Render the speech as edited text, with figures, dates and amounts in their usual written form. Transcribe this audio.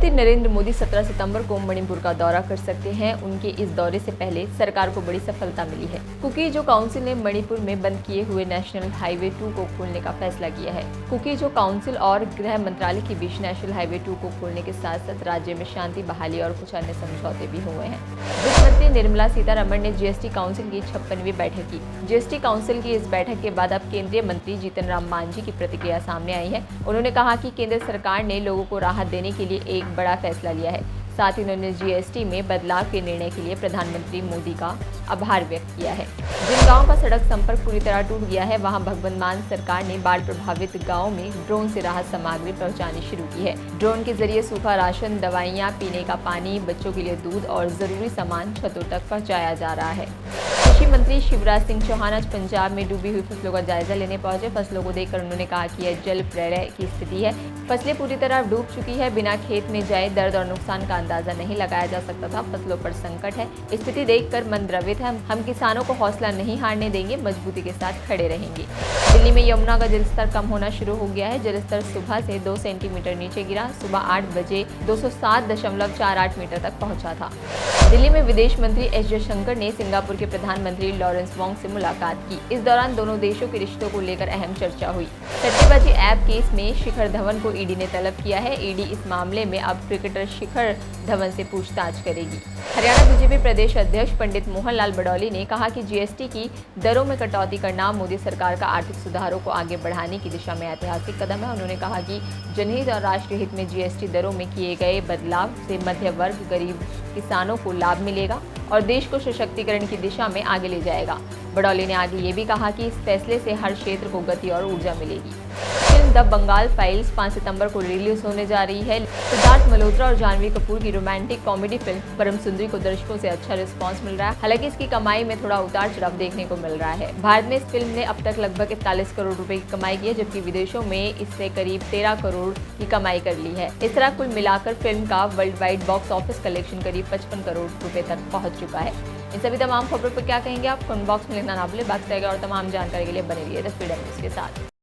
प्रधानमंत्री नरेंद्र मोदी 17 सितंबर को मणिपुर का दौरा कर सकते हैं। उनके इस दौरे से पहले सरकार को बड़ी सफलता मिली है। कुकी-जो काउंसिल ने मणिपुर में बंद किए हुए नेशनल हाईवे 2 को खोलने का फैसला किया है। कुकी-जो काउंसिल और गृह मंत्रालय के बीच नेशनल हाईवे 2 को खोलने के साथ साथ राज्य में शांति बहाली और कुछ अन्य समझौते भी हुए हैं। वित्त मंत्री निर्मला सीतारमण ने जीएसटी काउंसिल की 56वीं बैठक की। जीएसटी काउंसिल की इस बैठक के बाद अब केंद्रीय मंत्री जीतन राम मांझी की प्रतिक्रिया सामने आई है। उन्होंने कहा कि केंद्र सरकार ने लोगों को राहत देने के लिए एक बड़ा फैसला लिया है। साथ ही उन्होंने जीएसटी में बदलाव के निर्णय के लिए प्रधानमंत्री मोदी का आभार व्यक्त किया है। जिन गांवों का सड़क संपर्क पूरी तरह टूट गया है, वहां भगवंत मान सरकार ने बाढ़ प्रभावित गांवों में ड्रोन से राहत सामग्री पहुंचानी शुरू की है। ड्रोन के जरिए सूखा राशन, दवाइयां, पीने का पानी, बच्चों के लिए दूध और जरूरी सामान छतों तक पहुँचाया जा रहा है। कृषि मंत्री शिवराज सिंह चौहान आज पंजाब में डूबी हुई फसलों का जायजा लेने पहुंचे। फसलों को देखकर उन्होंने कहा कि यह जल प्रलय की स्थिति है। फसलें पूरी तरह डूब चुकी है। बिना खेत में जाए दर्द और नुकसान का अंदाजा नहीं लगाया जा सकता था। फसलों पर संकट है। स्थिति देखकर मन द्रवित है। हम किसानों को हौसला नहीं हारने देंगे, मजबूती के साथ खड़े रहेंगे। दिल्ली में यमुना का जलस्तर कम होना शुरू हो गया है। जलस्तर सुबह से 2 सेंटीमीटर नीचे गिरा। सुबह 8 बजे 207.48 मीटर तक पहुंचा था। दिल्ली में विदेश मंत्री एस जयशंकर ने सिंगापुर के प्रधानमंत्री लॉरेंस वोंग से मुलाकात की। इस दौरान दोनों देशों के रिश्तों को लेकर अहम चर्चा हुई। सट्टेबाजी ऐप केस में शिखर धवन को ईडी ने तलब किया है। ईडी इस मामले में अब क्रिकेटर शिखर धवन से पूछताछ करेगी। हरियाणा बीजेपी प्रदेश अध्यक्ष पंडित मोहन लाल बडौली ने कहा कि जीएसटी की दरों में कटौती करना मोदी सरकार का आर्थिक सुधारों को आगे बढ़ाने की दिशा में ऐतिहासिक कदम है। उन्होंने कहा कि जनहित और राष्ट्रीय हित में जीएसटी दरों में किए गए बदलाव से मध्य वर्ग, गरीब किसानों को लाभ मिलेगा और देश को सशक्तिकरण की दिशा में आगे ले जाएगा। बडौली ने आगे ये भी कहा कि इस फैसले से हर क्षेत्र को गति और ऊर्जा मिलेगी। फिल्म द बंगाल फाइल्स 5 सितंबर को रिलीज होने जा रही है। सिद्धार्थ मल्होत्रा और जाह्नवी कपूर की रोमांटिक कॉमेडी फिल्म परम सुंदरी को दर्शकों से अच्छा रिस्पांस मिल रहा है। हालांकि इसकी कमाई में थोड़ा उतार चढ़ाव देखने को मिल रहा है। भारत में इस फिल्म ने अब तक लगभग 41 करोड़ रुपए की कमाई की है, जबकि विदेशों में इससे करीब 13 करोड़ की कमाई कर ली है। इस तरह कुल मिलाकर फिल्म का world wide box office collection करीब 55 करोड़ रुपए तक पहुंच चुका है। इन सभी तमाम खबरों पर क्या कहेंगे आप? कमेंट बॉक्स में लिखना ना भूलें। बाकी और तमाम जानकारी के लिए बने रहिए द फ्रीडम न्यूज़ के साथ।